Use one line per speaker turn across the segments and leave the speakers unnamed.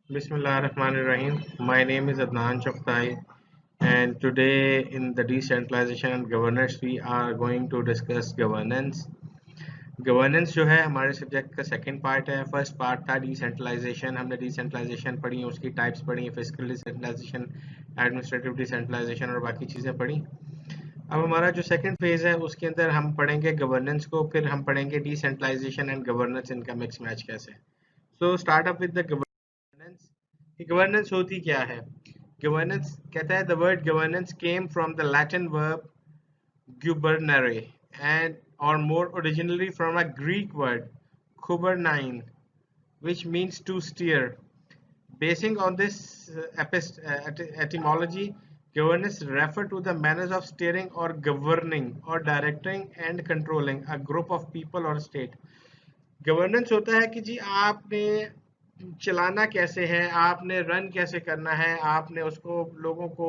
Bismillahirrahmanirrahim. My name is Adnan Choktai, and today in the decentralization and governance we are going to discuss governance. Governance जो है हमारे subject का second part है. First part था decentralisation. हमने decentralisation पढ़ी, उसकी टाइप्स पढ़ी, फिजिकल डिसेंट्रलाइजेशन, एडमिनिस्ट्रेटिव डिसेंट्रलाइजेशन और बाकी चीज़ें पढ़ी. अब हमारा जो सेकंड फेज है उसके अंदर हम पढ़ेंगे गवर्नेंस को, फिर हम पढ़ेंगे डिसेंट्रलाइजेशन एंड गवर्नेंस, इनका मिक्स मैच कैसे. So start up with the governance. Governance होती क्या है? गवर्नेंस कहता है the word governance came from the Latin verb gubernare and or more originally from a Greek word kubernein, which means to steer. Basing on this etymology, governance refer to the manners of steering or governing or directing and controlling a group of people or state. Governance होता है कि जी आपने चलाना कैसे है, आपने run कैसे करना है, आपने उसको लोगों को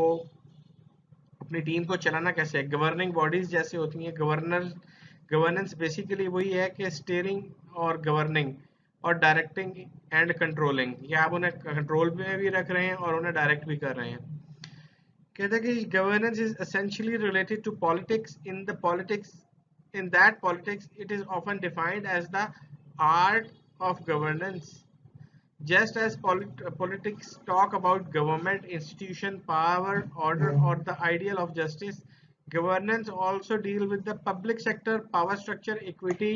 अपनी टीम को चलाना कैसे है. गवर्निंग बॉडीज जैसे होती हैं गवर्नेंस बेसिकली वही है कि स्टीयरिंग और गवर्निंग और डायरेक्टिंग एंड कंट्रोलिंग, या आप उन्हें कंट्रोल में भी रख रहे हैं और उन्हें डायरेक्ट भी कर रहे हैं. कहते हैं कि governance is essentially related to politics. In that politics it is often defined as the art of governance. Just as politics talk about government, institution, power, order, or the ideal of justice, governance also deal with the public sector, power structure, equity,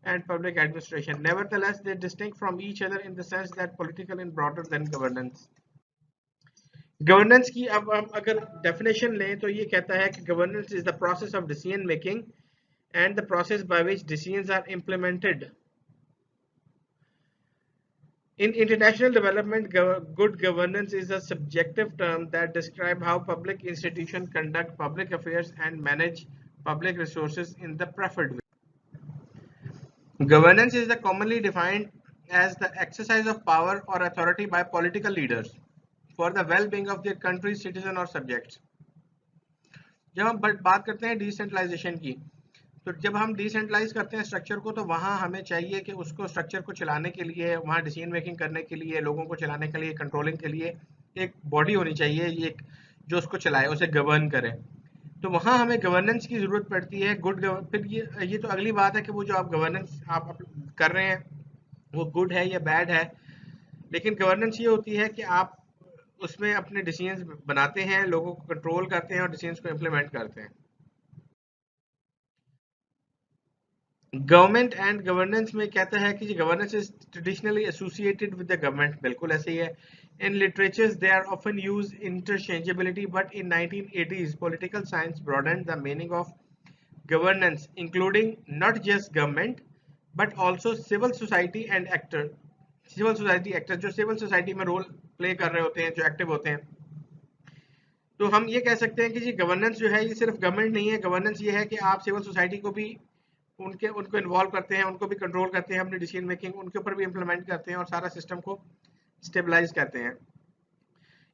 and public administration. Nevertheless, they distinct from each other in the sense that political is broader than governance. Governance की अब हम अगर definition लें तो ये कहता है कि governance is the process of decision making and the process by which decisions are implemented. In international development, good governance is a subjective term that describes how public institutions conduct public affairs and manage public resources in the preferred way. Governance is commonly defined as the exercise of power or authority by political leaders for the well-being of their country's citizens or subjects. जब हम बात करते हैं decentralisation की, तो जब हम decentralise करते हैं स्ट्रक्चर को, तो वहाँ हमें चाहिए कि उसको स्ट्रक्चर को चलाने के लिए, वहाँ डिसीजन मेकिंग करने के लिए, लोगों को चलाने के लिए, कंट्रोलिंग के लिए एक बॉडी होनी चाहिए, एक जो उसको चलाए, उसे गवर्न करे. तो वहाँ हमें गवर्नेंस की ज़रूरत पड़ती है. फिर ये तो अगली बात है कि वो जो आप गवर्नेंस आप कर रहे हैं वो गुड है या बैड है. लेकिन गवर्नेंस ये होती है कि आप उसमें अपने डिसीजंस बनाते हैं, लोगों को कंट्रोल करते हैं और डिसीजंस को इम्प्लीमेंट करते हैं. गवर्नमेंट एंड गवर्नेंस में कहता है कि governance is traditionally associated with the government. बिल्कुल ऐसे ही है. In literatures they are often use interchangeability, but in 1980s political science broadened the meaning of governance, including not just government but also civil society and actor. Civil society actor जो civil society में role play कर रहे होते हैं, जो active होते हैं. तो हम ये कह सकते हैं कि जी गवर्नेंस जो है ये सिर्फ गवर्नमेंट नहीं है. गवर्नेंस ये है कि आप सिविल सोसाइटी को भी उनको इन्वॉल्व करते हैं, उनको भी कंट्रोल करते हैं, अपनी डिसीजन मेकिंग उनके ऊपर भी इम्प्लीमेंट करते हैं और सारा सिस्टम को स्टेबलाइज करते हैं.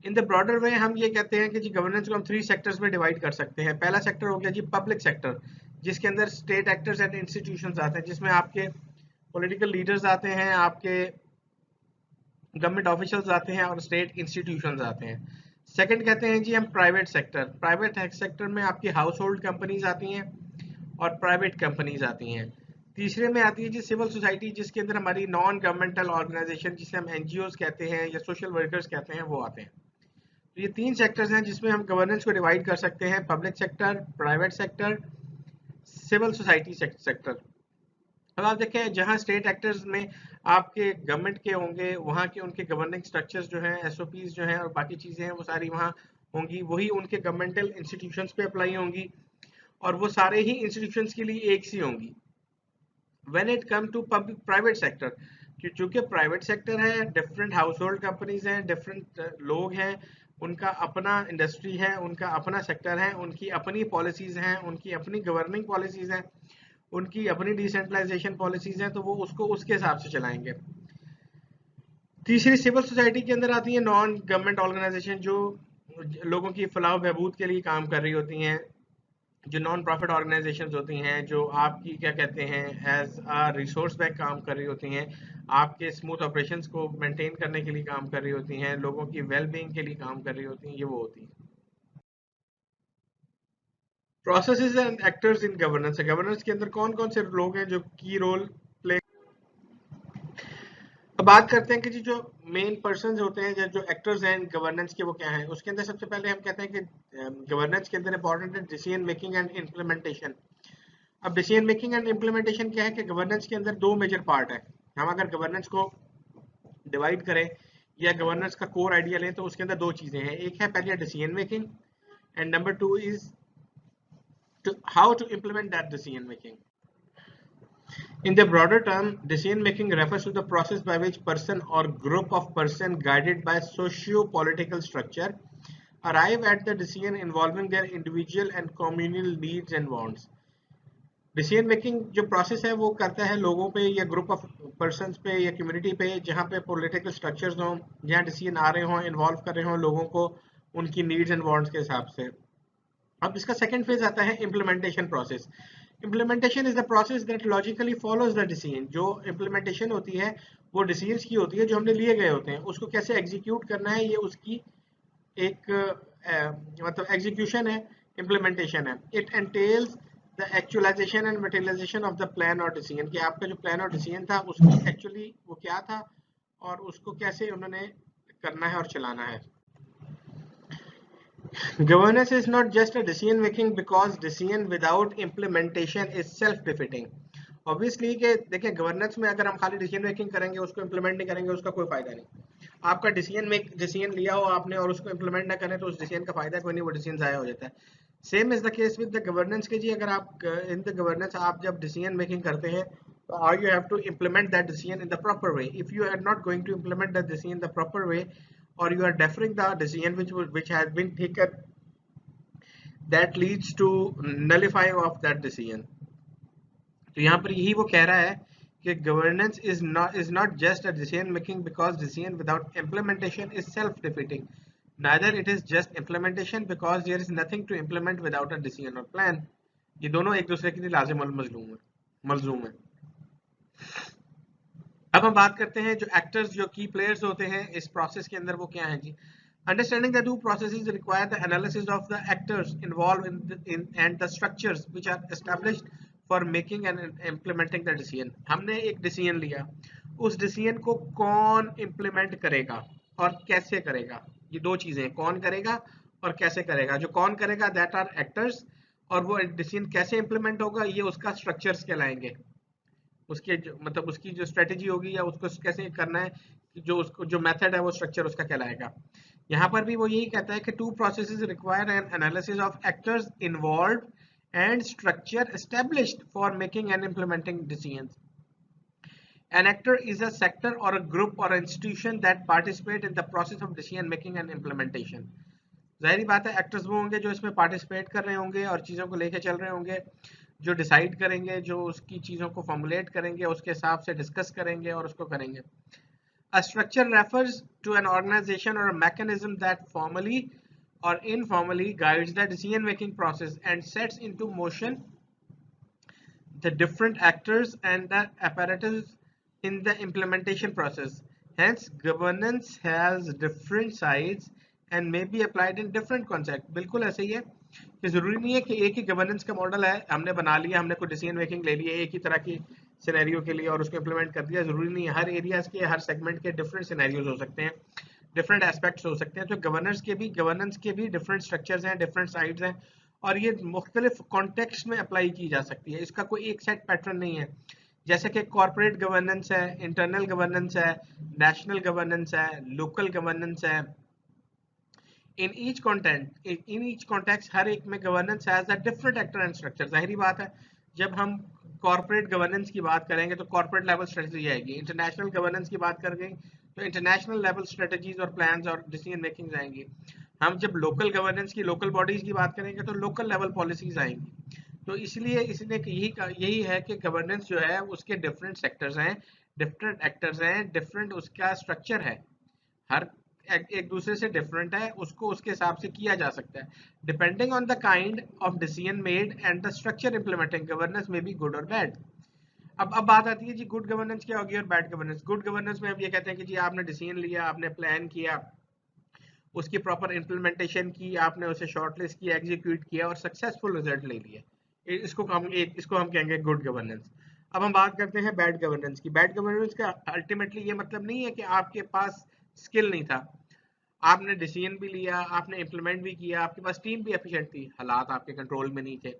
इन द ब्रॉडर वे हम ये कहते हैं कि जी गवर्नेंस को हम 3 सेक्टर्स में डिवाइड कर सकते हैं. पहला सेक्टर हो गया जी पब्लिक सेक्टर, जिसके अंदर स्टेट एक्टर्स एंड इंस्टीट्यूशंस आते हैं, जिसमें आपके पॉलिटिकल लीडर्स आते हैं, आपके गवर्नमेंट ऑफिशियल्स आते हैं और स्टेट इंस्टीट्यूशंस आते हैं. सेकंड कहते हैं जी हम प्राइवेट सेक्टर. प्राइवेट सेक्टर में आपकी हाउस होल्ड कंपनीज आती हैं और प्राइवेट कंपनीज आती हैं. तीसरे में आती है जी सिविल सोसाइटी, जिसके अंदर हमारी नॉन गवर्नमेंटल ऑर्गेनाइजेशन, जिसे हम एनजीओज कहते हैं या सोशल वर्कर्स कहते हैं, वो आते हैं. तो ये 3 सेक्टर्स हैं जिसमें हम गवर्नेंस को डिवाइड कर सकते हैं: public sector, private sector, civil society sector. अब आप देखें जहां स्टेट एक्टर्स में आपके गवर्नमेंट के होंगे, वहां के उनके गवर्निंग स्ट्रक्चर्स जो हैं, एसओपीज जो हैं और बाकी चीजें हैं, वो सारी वहां होंगी, वही उनके गवर्नमेंटल इंस्टीट्यूशंस पे अप्लाई होंगी और वो सारे ही इंस्टीट्यूशंस के लिए एक सी होंगी. When it come to public private sector, चूंकि प्राइवेट सेक्टर है, डिफरेंट हाउस होल्ड कंपनीज हैं, डिफरेंट लोग हैं, उनका अपना इंडस्ट्री है, उनका अपना सेक्टर है, उनकी अपनी पॉलिसीज हैं, उनकी अपनी गवर्निंग पॉलिसीज हैं, उनकी अपनी डिसेंट्रलाइजेशन पॉलिसीज हैं, तो वो उसको उसके हिसाब से चलाएंगे. तीसरी सिविल सोसाइटी के अंदर आती है नॉन गवर्नमेंट ऑर्गेनाइजेशन, जो लोगों की फलाह बहबूद के लिए काम कर रही होती हैं, जो नॉन प्रॉफिट ऑर्गेनाइजेशंस होती हैं, जो आपकी क्या कहते हैं एज अ रिसोर्स बैंक काम कर रही होती हैं, आपके स्मूथ ऑपरेशंस को मेंटेन करने के लिए काम कर रही होती हैं, लोगों की वेल बीइंग के लिए काम कर रही होती हैं, ये वो होती हैं। Processes and actors in governance, governance के अंदर कौन कौन से लोग हैं जो की रोल प्ले। अब बात करते हैं कि जी जो मेन पर्सन होते हैं, जो एक्टर्स हैं गवर्नेंस के, वो क्या हैं। उसके अंदर सबसे पहले हम कहते हैं कि गवर्नेंस के अंदर इंपॉर्टेंट है डिसीजन मेकिंग एंड इम्प्लीमेंटेशन। अब डिसीजन मेकिंग एंड इम्प्लीमेंटेशन क्या है कि गवर्नेंस के अंदर दो मेजर पार्ट है। हम अगर गवर्नेंस को डिवाइड करें या गवर्नेंस का कोर आइडिया लें तो उसके अंदर दो चीजें हैं। एक है पहले decision making and number two is how to implement that decision making. In the broader term, decision making refers to the process by which person or group of person guided by socio-political structure arrive at the decision involving their individual and communal needs and wants. Decision making जो process है वो करता है लोगों पे या group of persons पे या कम्युनिटी पे, जहाँ पे पॉलिटिकल स्ट्रक्चर्स हों, जहाँ डिसीजन आ रहे हों, इन्वॉल्व कर रहे हों लोगों को उनकी नीड्स एंड वांट्स के हिसाब से। अब इसका सेकंड फेज आता है implementation process. Implementation is the process that logically follows the decision. जो इम्प्लीमेंटेशन होती है वो डिसीजंस की होती है जो हमने लिए गए होते हैं, उसको कैसे एग्जीक्यूट करना है, ये उसकी एक मतलब एग्जीक्यूशन है, इम्प्लीमेंटेशन है। It entails the actualisation and materialisation of the plan और डिसीजन, कि आपका जो प्लान और डिसीजन था उसकी एक्चुअली वो क्या था और उसको कैसे उन्होंने करना है और चलाना है। Governance is not just a decision making because decision without implementation is self defeating. Obviously कि देखिए गवर्नेंस में अगर हम खाली डिसीजन मेकिंग करेंगे उसको इम्प्लीमेंट नहीं करेंगे उसका कोई फायदा नहीं। आपका डिसीजन लिया हो आपने और उसको इम्प्लीमेंट ना करें तो उस डिसीजन का फायदा कोई नहीं, वो डिसीजन जाया हो जाता है। Same is the case with the governance के जी, अगर आप इन द गवर्नेंस आप जब डिसीजन मेकिंग करते हैं तो you have to implement that decision in the proper way. If you are not going to implement that decision in the proper way or you are deferring the decision which has been taken, that leads to nullifying of that decision. तो यहाँ पर यही वो कह रहा है कि governance is not just a decision making because decision without implementation is self defeating. Neither it is just implementation because there is nothing to implement without a decision or plan. ये दोनों एक दूसरे के लिए लाजिम और मलजूम है। अब हम बात करते हैं जो एक्टर्स, जो की प्लेयर्स होते हैं इस प्रोसेस के अंदर, वो क्या है जी। Understanding the two processes require the analysis of the actors involved and the structures which are established for making and implementing the decision. हमने एक डिसीजन लिया, उस डिसीजन को कौन इम्प्लीमेंट करेगा और कैसे करेगा, ये दो चीजें, कौन करेगा और कैसे करेगा। जो कौन करेगा दैट आर एक्टर्स, और वो डिसीजन कैसे इम्प्लीमेंट होगा ये उसका स्ट्रक्चर्स कहलाएंगे। उसके मतलब उसकी जो स्ट्रेटेजी होगी या उसको कैसे करना है, जो उसको जो मेथड है वो स्ट्रक्चर उसका कहलाएगा। यहाँ पर भी वो यही कहता है कि two processes require an analysis of actors involved and structure established for making and implementing decisions. An actor is a sector or a group or an institution that participate in the process of decision making and implementation. जाहिर बात है actors वो होंगे जो इसमें participate कर रहे होंगे और चीज़ों को लेके चल रहे होंगे, जो डिसाइड करेंगे, जो उसकी चीज़ों को फॉर्मुलेट करेंगे, उसके हिसाब से डिस्कस करेंगे और उसको करेंगे। A structure refers to an organization or a mechanism that formally or informally guides the decision making process and sets into motion the different actors and the apparatus in the implementation process. Hence, governance has different sides and may be applied in different concepts. बिल्कुल ऐसे ही है कि जरूरी नहीं है कि एक ही गवर्नेंस का मॉडल है, हमने बना लिया, हमने कोई डिसीजन मेकिंग ले लिया एक ही तरह की सिनेरियो के लिए और उसको इम्प्लीमेंट कर दिया। जरूरी नहीं है, हर एरियाज के हर सेगमेंट के डिफरेंट सिनेरियोज हो सकते हैं, डिफरेंट एस्पेक्ट्स हो सकते हैं। तो गवर्नेंस के भी डिफरेंट स्ट्रक्चर्स हैं, डिफरेंट साइड्स हैं और ये मुख्तलिफ कॉन्टेक्स्ट में अप्लाई की जा सकती है। इसका कोई एक सेट पैटर्न नहीं है। जैसे कि कॉर्पोरेट गवर्नेंस है, इंटरनल गवर्नेंस है, नेशनल गवर्नेंस है, लोकल गवर्नेंस है। in each context हर एक में governance has a different actor and structure. जाहिर बात है जब हम कॉर्पोरेट गवर्नेंस की बात करेंगे तो कॉर्पोरेट लेवल स्ट्रेटजी आएगी, इंटरनेशनल गवर्नेंस की बात करेंगे तो इंटरनेशनल लेवल स्ट्रेटजीज और प्लान्स और डिसीजन मेकिंग आएंगी। हम जब लोकल गवर्नेंस की, लोकल बॉडीज की बात करेंगे तो लोकल लेवल पॉलिसीज आएंगी। तो इसलिए इसने यही है कि गवर्नेंस जो है उसके डिफरेंट सेक्टर्स हैं, डिफरेंट एक्टर्स हैं, डिफरेंट उसका स्ट्रक्चर है। हर एक दूसरे से डिफरेंट है, उसको उसके हिसाब से किया जा सकता है। Depending on the kind of decision made and the structure implementing governance में बी गुड और बैड। अब बात आती है जी गुड गवर्नेंस क्या होगी और बैड गवर्नेंस। गुड गवर्नेंस में हम ये कहते हैं कि जी आपने डिसीजन लिया, आपने प्लान किया, उसकी प्रॉपर इम्प्लीमेंटेशन की, आपने उसे शॉर्टलिस्ट किया, एग्जीक्यूट किया और सक्सेसफुल रिजल्ट ले लिया, इसको हम कहेंगे गुड गवर्नेंस। अब हम बात करते हैं बैड गवर्नेंस की। बैड गवर्नेंस का अल्टीमेटली ये मतलब नहीं है कि आपके पास स्किल नहीं था, आपने डिसीजन भी लिया, आपने इम्प्लीमेंट भी किया, आपके पास टीम भी एफिशिएंट थी, हालात आपके कंट्रोल में नहीं थे,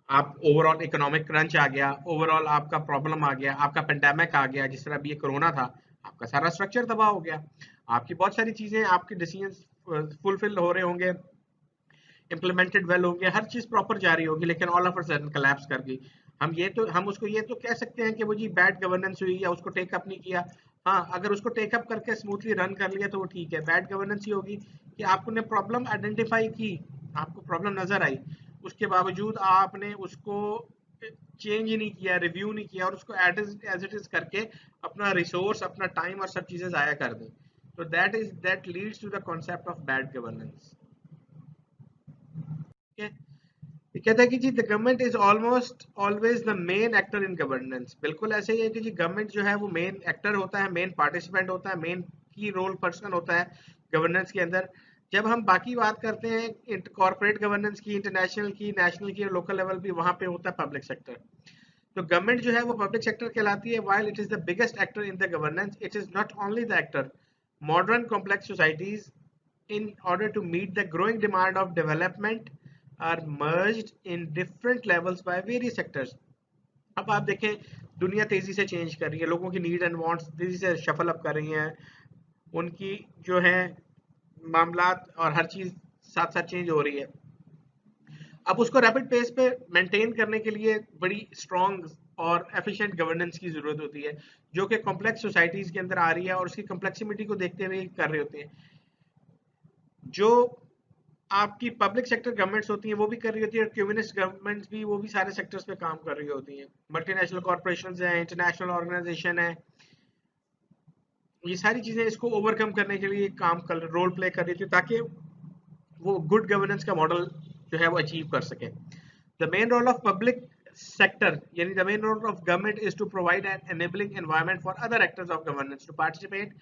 आप ओवरऑल इकोनॉमिक क्रंच आ गया, ओवरऑल आपका प्रॉब्लम आ गया, आपका पेंडेमिक आ गया, जिस तरह अभी ये कोरोना था, आपका सारा स्ट्रक्चर तबाह हो गया, आपकी बहुत सारी चीजें, आपके डिसीजन फुलफिल हो रहे होंगे, इम्प्लीमेंटेड वेल होंगे, हर चीज प्रॉपर जा रही होगी, लेकिन all of a sudden collapse कर गई। हम उसको ये तो कह सकते हैं कि वो जी बैड गवर्नेंस हुई या उसको टेकअप नहीं किया। हाँ, अगर उसको टेकअप करके स्मूथली रन कर लिया तो वो ठीक है। बैड गवर्नेंस ही होगी कि आपने प्रॉब्लम आइडेंटिफाई की, आपको प्रॉब्लम नजर आई, उसके बावजूद आपने उसको चेंज ही नहीं किया, रिव्यू नहीं किया और उसको एज इट इज करके अपना रिसोर्स, अपना टाइम और सब चीजें जाया कर दी। तो that leads to the concept of bad governance. ये कहता है कि जी the government is almost always the main actor in governance. बिल्कुल ऐसे ही है कि जी गवर्नमेंट जो है वो मेन एक्टर होता है, मेन पार्टिसिपेंट होता है, मेन की रोल पर्सन होता है गवर्नेंस के अंदर। जब हम बाकी बात करते हैं कॉर्पोरेट गवर्नेंस की, इंटरनेशनल की, नेशनल की और लोकल लेवल भी, वहां पे होता है पब्लिक सेक्टर। तो गवर्नमेंट जो है वो पब्लिक सेक्टर कहलाती है। While it is the biggest actor in the governance, it is not only the actor. Modern complex societies in order to meet the growing demand of development are merged in different levels by various sectors। अब आप देखें दुनिया तेजी से change कर रही है, लोगों की नीड एंड वांट्स तेजी से शफल अप कर रही हैं, उनकी जो है मामलात और हर चीज साथ साथ चेंज हो रही है। अब उसको रैपिड पेस पे मेंटेन करने के लिए बड़ी स्ट्रॉन्ग और एफिशिएंट गवर्नेंस की जरूरत होती है, जो कि कॉम्प्लेक्स सोसाइटीज के अंदर आ रही है और उसकी कॉम्प्लेक्सिटी को देखते हुए कर रहे होते हैं। जो आपकी पब्लिक सेक्टर गवर्नमेंट्स होती हैं वो भी कर रही होती है, और कम्युनिस्ट गवर्नमेंट्स भी, वो भी सारे सेक्टर्स पे काम कर रही होती हैं। मल्टीनेशनल कॉर्पोरेशंस हैं, इंटरनेशनल ऑर्गेनाइजेशन है, ये सारी चीजें इसको ओवरकम करने के लिए काम कर, रोल प्ले कर रही थी ताकि वो गुड गवर्नेंस का मॉडल जो है वो अचीव कर सके। The main role of public sector यानी the main role of government is to provide an enabling environment for other actors of governance to participate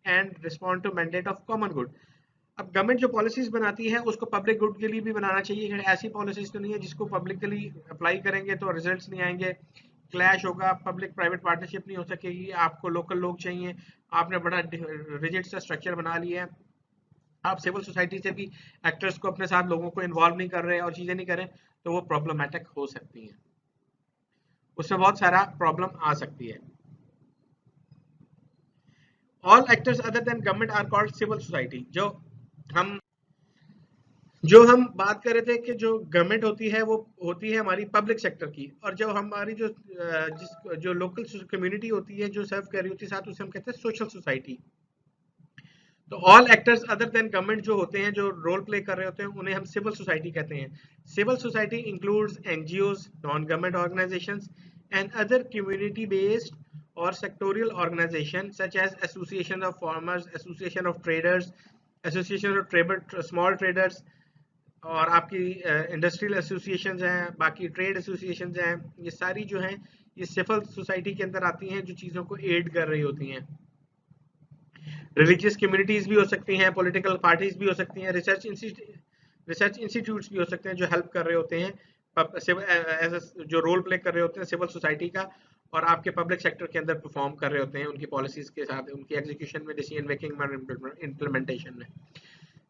and respond to mandate of common good. अब government जो policies बनाती है उसको public good के लिए भी बनाना चाहिए। ऐसी पॉलिसीज तो नहीं है जिसको पब्लिकली अप्लाई करेंगे तो रिजल्ट्स नहीं आएंगे, क्लैश होगा, पब्लिक प्राइवेट पार्टनरशिप नहीं हो सकेगी, आपको लोकल लोग चाहिए, आपने बड़ा रिजिड सा स्ट्रक्चर बना लिया है, आप सिविल सोसाइटी से भी एक्टर्स को अपने साथ लोगों को इन्वॉल्व नहीं कर रहे और चीजें नहीं कर रहे, तो वो प्रॉब्लमेटिक हो सकती है, उसमें बहुत सारा प्रॉब्लम आ सकती है। All actors other than government are called civil society. हम जो हम बात कर रहे थे कि जो गवर्नमेंट होती है वो होती है हमारी पब्लिक सेक्टर की, और जो हमारी जो लोकल कम्युनिटी होती है जो सर्व कर रही होती है साथ, उसे हम कहते हैं सोशल सोसाइटी। तो all actors other than government जो होते हैं, जो रोल प्ले कर रहे होते हैं, उन्हें हम सिविल सोसाइटी कहते हैं। Civil society includes NGOs, non government organisations and other community based और sectoral organisation such as association of farmers, association of traders, association of small traders, और आपकी इंडस्ट्रियल एसोसिएशंस हैं, बाकी ट्रेड एसोसिएशंस हैं। ये सारी जो हैं ये सिविल सोसाइटी के अंदर आती हैं, जो चीज़ों को एड कर रही होती हैं। रिलीजियस कम्युनिटीज भी हो सकती हैं, पॉलिटिकल पार्टीज भी हो सकती हैं, रिसर्च इंस्टीट्यूट्स भी हो सकते हैं जो हेल्प कर रहे होते हैं, जो रोल प्ले कर रहे होते हैं सिविल सोसाइटी का, और आपके पब्लिक सेक्टर के अंदर परफॉर्म कर रहे होते हैं उनकी पॉलिसीज के साथ, उनकी एग्जीक्यूशन में, डिसीजन मेकिंग में, इम्प्लीमेंटेशन में।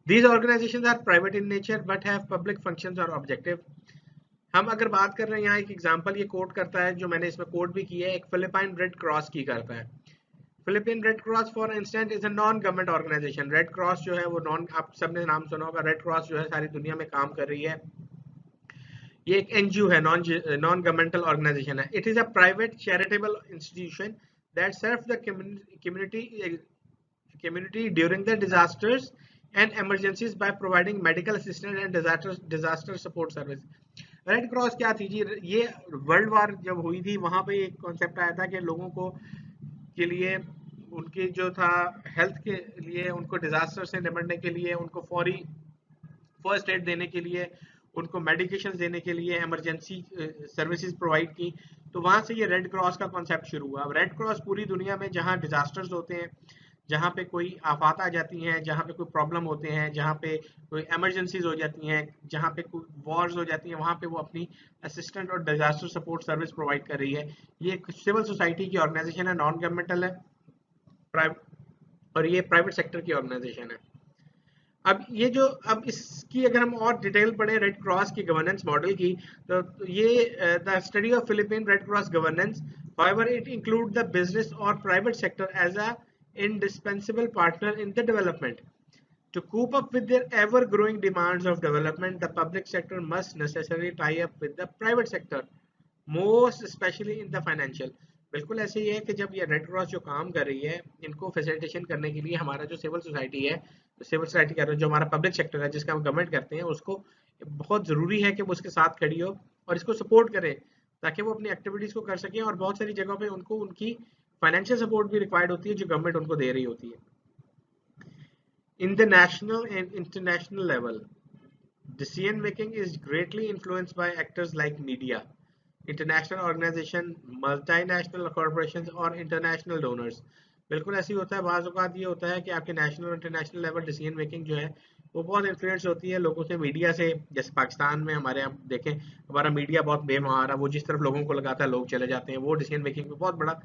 These organizations are private in nature but have public functions or objective। हम अगर बात कर रहे हैं, यहाँ एक एग्जांपल ये कोट करता है जो मैंने इसमें कोट भी किया है, एक फिलिपाइन रेड क्रॉस की करता है। Philippine red cross for instant is a non government organisation. Red cross जो है वो आप सबने नाम सुना होगा, रेड क्रॉस जो है सारी दुनिया में काम कर रही है, ये एक एनजीओ है, नॉन गवर्नमेंटल ऑर्गेनाइजेशन है। It is a private charitable institution that serve the community during the disasters and emergencies by providing medical assistance and disaster support service। Red cross क्या थी जी, ये वर्ल्ड वार जब हुई थी वहां पे एक कॉन्सेप्ट आया था कि लोगों को के लिए उनके जो था हेल्थ के लिए, उनको डिजास्टर से निपटने के लिए, उनको फौरी फर्स्ट एड देने के लिए, उनको मेडिकेशन देने के लिए इमरजेंसी सर्विसेज प्रोवाइड की। तो वहां से ये रेड क्रॉस का कॉन्सेप्ट शुरू हुआ। अब रेड क्रॉस पूरी दुनिया में जहां डिजास्टर्स होते हैं, जहाँ पे कोई आफत आ जाती हैं, जहाँ पे कोई प्रॉब्लम होते हैं, जहाँ पे कोई इमरजेंसीज हो जाती हैं, जहाँ पे कोई वॉर्स हो जाती हैं, वहाँ पे वो अपनी असिस्टेंट और डिजास्टर सपोर्ट सर्विस प्रोवाइड कर रही है। ये एक सिविल सोसाइटी की ऑर्गेनाइजेशन है, नॉन गवर्नमेंटल है, और ये प्राइवेट सेक्टर की ऑर्गेनाइजेशन है। अब ये जो, अब इसकी अगर हम और डिटेल पढ़े रेड क्रॉस की गवर्नेंस मॉडल की, तो ये the study of Philippine red cross governance, however it include the business or private sector as a indispensable partner in the development. To cope up with their ever growing demands of development, the public sector must necessarily tie up with the private sector, most especially in the financial. बिल्कुल ऐसे ही है कि जब ये red cross जो काम कर रही है, इनको फैसिलिटेशन करने के लिए हमारा जो सिविल सोसाइटी है, सिविल सोसाइटी कर रहे हैं, जो हमारा पब्लिक सेक्टर है जिसका हम गवर्नमेंट करते हैं, उसको बहुत ज़रूरी है कि वो उसके साथ खड़ी हो और इसको सपोर्ट करे, ताकि वो अपनी एक्टिविटीज़ को कर सकें। और बहुत सारी जगहों पे उनको उनकी फाइनेंशियल सपोर्ट भी रिक्वायर्ड होती है जो गवर्नमेंट उनको दे रही होती है। In the national and international level, decision making is greatly influenced by actors like media, international organisation, multinational corporations और इंटरनेशनल डोनर्स। बिल्कुल ऐसे ही होता है। बाज़ औक़ात ये होता है कि आपके नेशनल और इंटरनेशनल लेवल डिसीजन मेकिंग जो है वो बहुत इन्फ्लुएंस होती है लोगों से, मीडिया से। जैसे पाकिस्तान में हमारे आप देखें, हमारा मीडिया बहुत बेमहार है, वो जिस तरफ लोगों को लगाता है लोग चले जाते हैं। वो डिसीजन मेकिंग में बहुत बड़ा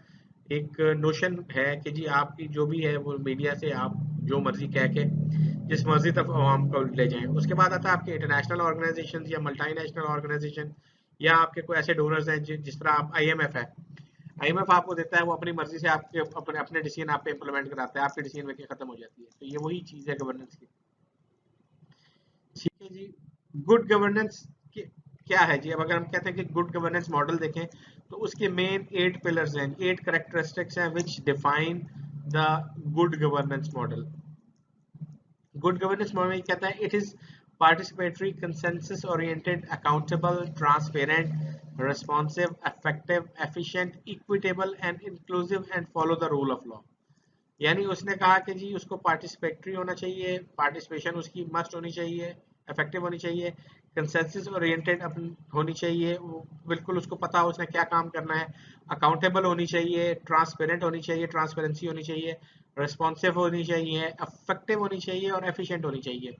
एक नोशन है कि जी आपकी जो भी है वो मीडिया से आप जो मर्जी कह के जिस मर्जी तक आवाम को ले जाएं। उसके बाद आता है आपके इंटरनेशनल ऑर्गेनाइजेशन या मल्टीनेशनल ऑर्गेनाइजेशन, या आपके कोई ऐसे डोनर्स हैं जिस तरह आप आईएमएफ है, आईएमएफ आपको देता है, वो अपनी मर्जी से आपके अपने अपने डिसीजन आप पे इम्प्लीमेंट कराता है, आपकी डिसीजन मेकिंग खत्म हो जाती है। तो ये वही चीज़ है गवर्नेंस की। ठीक है जी। गुड गवर्नेंस क्या है जी? अब अगर हम कहते हैं कि गुड गवर्नेंस मॉडल देखें तो उसके मेन 8 पिलर्स हैं, 8 कैरेक्टरिस्टिक्स हैं विच define the good governance model. Good governance model कहता है it is participatory, consensus oriented, accountable, transparent, responsive, effective, efficient, equitable and inclusive and follow the rule of law। यानी उसने कहा कि जी उसको पार्टिसिपेटरी होना चाहिए, पार्टिसिपेशन उसकी मस्ट होनी चाहिए, इफेक्टिव होनी चाहिए, कंसेंसस ओरिएंटेड होनी चाहिए, वो बिल्कुल उसको पता हो उसने क्या काम करना है, अकाउंटेबल होनी चाहिए, ट्रांसपेरेंट होनी चाहिए, ट्रांसपेरेंसी होनी चाहिए, रिस्पॉन्सिव होनी चाहिए, इफेक्टिव होनी चाहिए और एफिशिएंट होनी चाहिए।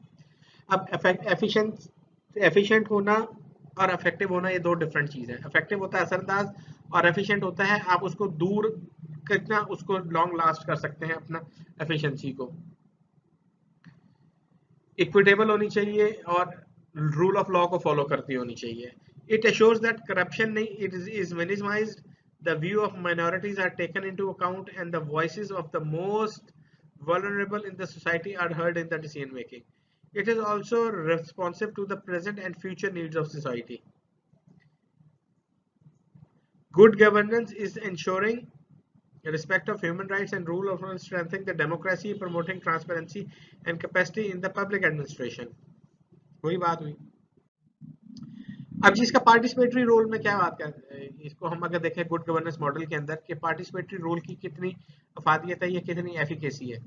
अब एफिशिएंट होना और इफेक्टिव होना ये दो डिफरेंट चीज़ है। इफेक्टिव होता है असरदार, और एफिशिएंट होता है आप उसको दूर कितना उसको लॉन्ग लास्ट कर सकते हैं अपना एफिशिएंसी को। इक्विटेबल होनी चाहिए और रूल ऑफ लॉ को फॉलो करती होनी चाहिए। इट एश्योर्स दैट करप्शन नहीं, it is minimised, the view of minorities are taken into account and the voices of the most vulnerable in the society are heard in the decision making. It is also responsive to the present and future needs of society. Good governance is ensuring respect of human rights and rule of law, strengthening the democracy, promoting transparency and capacity in the public administration। वही बात हुई। अब जिसका participatory role में क्या बात करते हैं, इसको हम अगर देखें गुड गवर्नेंस मॉडल के अंदर कि पार्टिसिपेटरी रोल की कितनी अफादियत है या कितनी एफिकेसी है।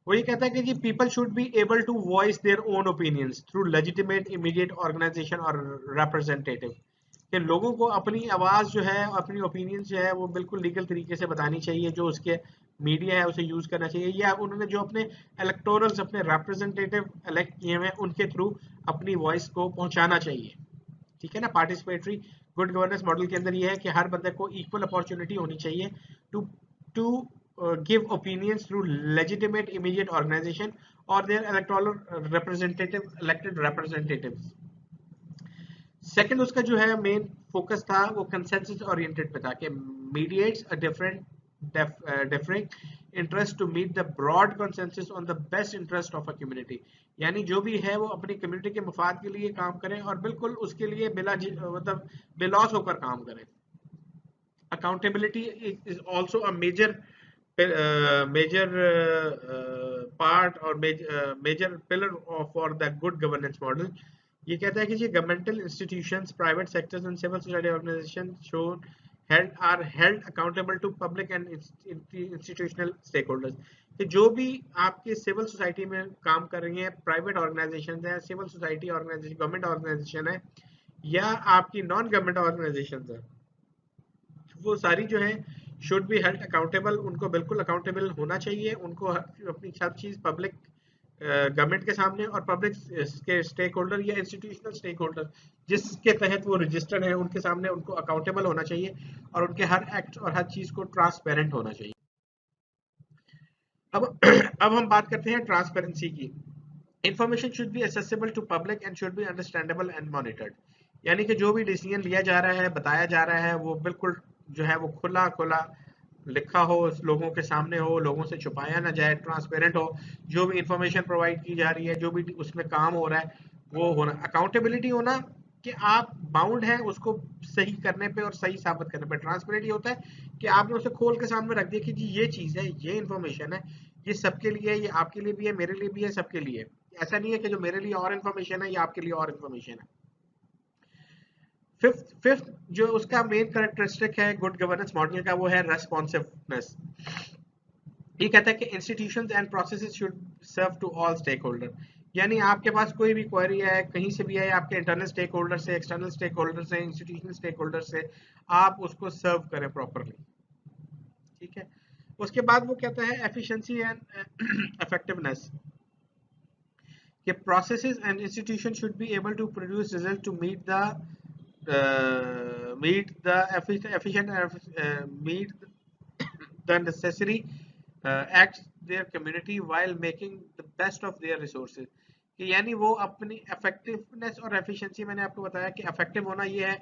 वो ये कहता है कि जी people should be able to voice their own opinions through legitimate immediate organisation और रिप्रेजेंटेटिव, कि लोगों को अपनी आवाज़ जो है, अपनी ओपिनियंस जो है वो बिल्कुल लीगल तरीके से बतानी चाहिए। जो उसके मीडिया है उसे यूज़ करना चाहिए, या उन्होंने जो अपने इलेक्टोरल्स, अपने रिप्रेजेंटेटिव इलेक्ट किए हुए उनके थ्रू अपनी वॉइस को पहुँचाना चाहिए। ठीक है ना। पार्टिसिपेटरी गुड गवर्नेंस मॉडल के अंदर ये है कि हर बंदे को इक्वल अपॉर्चुनिटी होनी चाहिए to give opinions through legitimate immediate organization or their electoral elected representatives। Second उसका जो है मेन फोकस था वो कंसेंसस ओरिएंटेड पे था कि mediates a different interest to meet the broad consensus on the best interest of a community. यानी जो भी है वो अपनी कम्युनिटी के मफाद के लिए काम करें और बिल्कुल उसके लिए बिला मतलब बेलॉस होकर काम करें। Accountability is also a major part or major pillar for the good governance model। ये कहता है कि ये governmental institutions, private sectors and civil society organisation should held accountable to public and institutional stakeholders, कि जो भी आपके सिविल सोसाइटी में काम कर रही हैं, प्राइवेट ऑर्गेनाइजेशन है, civil society organisation, government organisation है या आपकी नॉन गवर्नमेंट ऑर्गेनाइजेशन है, वो सारी जो है शुड बी हेल्ड अकाउंटेबल, उनको बिल्कुल अकाउंटेबल होना चाहिए, उनको अपनी सब चीज पब्लिक गवर्नमेंट के सामने और पब्लिक के स्टेक होल्डर या इंस्टीट्यूशनल स्टेक होल्डर जिसके तहत वो रजिस्टर्ड है उनके सामने उनको अकाउंटेबल होना चाहिए और उनके हर एक्ट और हर चीज को ट्रांसपेरेंट होना चाहिए। अब अब हम बात करते हैं ट्रांसपेरेंसी की। Information should be accessible to public and should be understandable and monitored, यानी कि जो भी डिसीजन लिया जा रहा है, बताया जा रहा है, वो बिल्कुल जो है वो खुला खुला लिखा हो, लोगों के सामने हो, लोगों से छुपाया ना जाए, ट्रांसपेरेंट हो, जो भी इंफॉर्मेशन प्रोवाइड की जा रही है, जो भी उसमें काम हो रहा है वो होना, अकाउंटेबिलिटी होना कि आप बाउंड हैं उसको सही करने पे और सही साबित करने पे। ट्रांसपेरेंट होता है कि आपने उसे खोल के सामने रख दिया कि जी ये चीज है, ये इंफॉर्मेशन है, ये सबके लिए है, ये आपके लिए भी है, मेरे लिए भी है, सबके लिए। ऐसा नहीं है कि जो मेरे लिए और इन्फॉर्मेशन है ये आपके लिए और इन्फॉर्मेशन है। फिफ्थ जो उसका मेन कैरेक्टरिस्टिक है गुड गवर्नेंस मॉडल का वो है रेस्पॉन्सिवनेस। ये कहता है कि institutions and processes should serve to all stakeholder, यानी आपके पास कोई भी क्वेरी है कहीं से भी है, आपके इंटरनल स्टेक होल्डर से, एक्सटर्नल स्टेक होल्डर से, इंस्टीट्यूशनल स्टेक होल्डर से, आप उसको सर्व करें प्रॉपरली। ठीक है, उसके बाद वो कहता है एफिशिएंसी एंड इफेक्टिवनेस, कि processes and institutions should be able to produce results to meet the efficient meet the necessary acts their community while making the best of their resources, कि यानी वो अपनी effectiveness और efficiency, मैंने आपको बताया कि effective होना ये है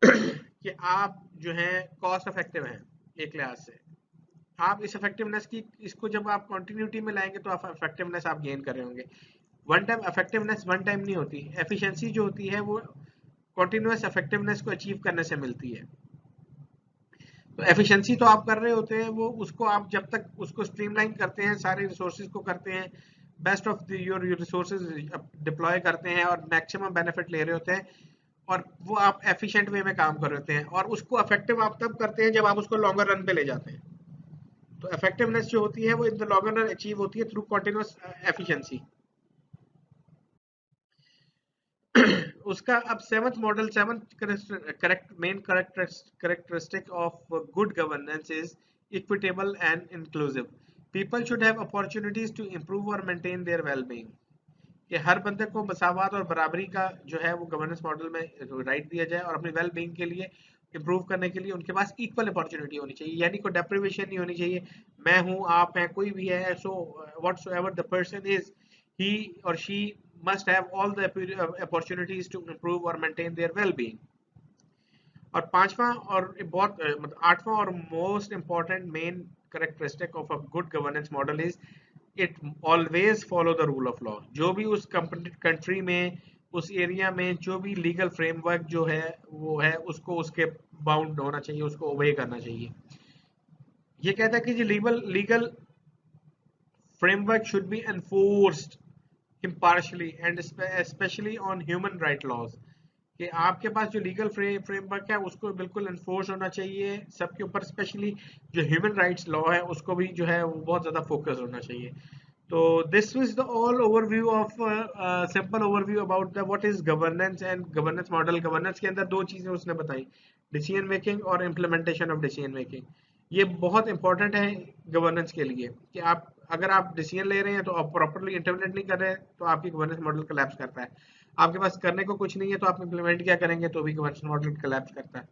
कि आप जो है cost effective हैं एक लिहाज से, आप इस इफेक्टिवनेस की इसको जब आप कंटिन्यूटी में लाएंगे तो आप इफेक्टिवनेस आप गेन कर रहे होंगे। One time effectiveness one time नहीं होती, एफिशिएंसी जो होती है वो कंटिन्यूअस इफेक्टिवनेस को अचीव करने से मिलती है। तो एफिशिएंसी तो आप कर रहे होते हैं, वो उसको आप जब तक उसको स्ट्रीमलाइन करते हैं, सारे रिसोर्सेज को करते हैं, best of your resources deploy करते हैं और मैक्सिमम बेनिफिट ले रहे होते हैं, और वो आप एफिशिएंट वे में काम कर रहे होते हैं, और उसको इफेक्टिव आप तब करते हैं जब आप उसको लॉन्गर रन पे ले जाते हैं। तो इफेक्टिवनेस जो होती है वो in the longer run achieve होती है थ्रू कंटीन्यूअस एफिशिएंसी। उसका अब seventh model, seventh correct main characteristic of good governance is equitable and inclusive. People should have opportunities to improve और मेंटेन देयर वेलबीइंग, कि हर बंदे को मसावत और बराबरी का जो है वो गवर्नेंस मॉडल में राइट दिया जाए और अपनी वेल बीइंग के लिए इंप्रूव करने के लिए उनके पास इक्वल अपॉर्चुनिटी होनी चाहिए, यानी कोई डेप्रिवेशन नहीं होनी चाहिए। मैं हूं, आप हैं, कोई भी है, सो व्हाटसोएवर द पर्सन इज, ही और she must have all the opportunities to improve or maintain their well-being। और पांचवा और बहुत मतलब आठवां और most important main characteristic of a good governance model is it always follow the rule of law. जो भी उस कंट्री में, उस एरिया में जो भी लीगल फ्रेमवर्क जो है वो है, उसको उसके बाउंड होना चाहिए, उसको ओबे करना चाहिए। ये कहता है कि जो legal framework should be enforced impartially and especially on human right laws, कि आपके पास जो लीगल फ्रेमवर्क है उसको बिल्कुल एनफोर्स होना चाहिए सबके ऊपर, स्पेशली जो ह्यूमन राइट्स लॉ है उसको भी जो है वो बहुत ज्यादा फोकस होना चाहिए। तो this was the all overview of simple overview about the what is governance and governance model. Governance के अंदर दो चीजें उसने बताई, डिसीजन मेकिंग और इम्प्लीमेंटेशन ऑफ डिसीजन मेकिंग। ये बहुत इंपॉर्टेंट है गवर्नेंस के लिए कि आप अगर आप डिसीजन ले रहे हैं तो आप प्रॉपरली इंप्लीमेंट नहीं कर रहे हैं तो आपकी गवर्नेंस मॉडल कोलैप्स करता है। आपके पास करने को कुछ नहीं है तो आप इंप्लीमेंट क्या करेंगे, तो भी गवर्नेंस मॉडल कोलैप्स करता है।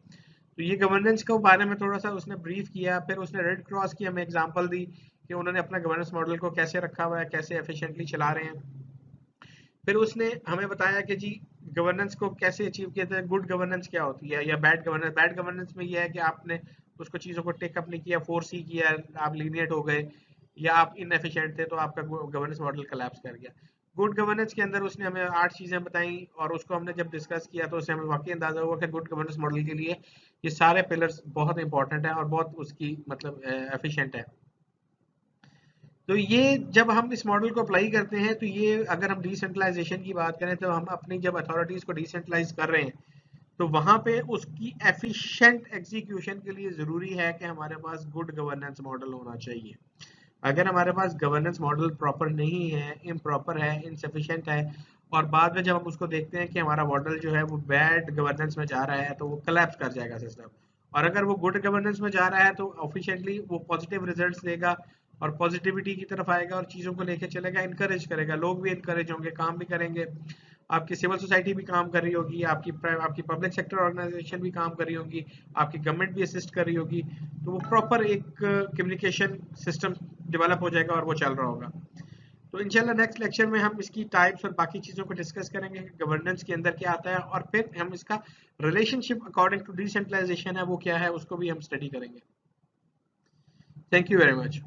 तो ये गवर्नेंस के बारे में थोड़ा सा उसने ब्रीफ किया, फिर उसने रेड क्रॉस की हमें एग्जांपल दी कि उन्होंने अपना गवर्नेंस मॉडल को कैसे रखा हुआ है, कैसे एफिशिएंटली चला रहे हैं। फिर उसने हमें बताया कि जी गवर्नेंस को कैसे अचीव किया जाए, गुड गवर्नेंस क्या होती है या बैड गवर्नेंस। बैड गवर्नेंस में यह है कि आपने उसको चीज़ों को टेक अप नहीं किया, फोर्स ही किया, आप लीनियट हो गए या आप इनएफिशिएंट थे तो आपका गवर्नेंस मॉडल कोलैप्स कर गया। गुड गवर्नेंस के अंदर उसने हमें 8 चीज़ें बताई और उसको हमने जब डिस्कस किया तो उससे हमें वाकई अंदाजा हुआ कि गुड गवर्नेंस मॉडल के लिए ये सारे पिलर्स बहुत इंपॉर्टेंट है और बहुत उसकी मतलब एफिशिएंट है। तो ये जब हम इस मॉडल को अप्लाई करते हैं तो ये अगर हम डिसेंट्रलाइजेशन की बात करें तो हम अपनी जब अथॉरिटीज को डिसेंट्रलाइज कर रहे हैं तो वहां पे उसकी एफिशिएंट एग्जीक्यूशन के लिए जरूरी है कि हमारे पास गुड गवर्नेंस मॉडल होना चाहिए। अगर हमारे पास गवर्नेंस मॉडल प्रॉपर नहीं है, इम्प्रॉपर है, इनसफिशिएंट है, और बाद में जब हम उसको देखते हैं कि हमारा मॉडल जो है वो बैड गवर्नेंस में जा रहा है, तो वो कोलैप्स कर जाएगा सिस्टम। और अगर वो गुड गवर्नेंस में जा रहा है तो ऑफिशिएंटली वो पॉजिटिव रिजल्ट्स देगा और पॉजिटिविटी की तरफ आएगा और चीज़ों को लेके चलेगा, इनकरेज करेगा, लोग भी इनकरेज होंगे, काम भी करेंगे, आपकी सिविल सोसाइटी भी काम कर रही होगी, आपकी पब्लिक सेक्टर ऑर्गेनाइजेशन भी काम कर रही होगी, आपकी गवर्नमेंट भी असिस्ट कर रही होगी। तो वो प्रॉपर एक कम्युनिकेशन सिस्टम डेवलप हो जाएगा और वो चल रहा होगा। तो इंशाल्लाह नेक्स्ट लेक्चर में हम इसकी टाइप्स और बाकी चीज़ों को डिस्कस करेंगे, गवर्नेंस के अंदर क्या आता है, और फिर हम इसका रिलेशनशिप अकॉर्डिंग टू डिसेंट्रलाइजेशन है वो क्या है, उसको भी हम स्टडी करेंगे। Thank you very much.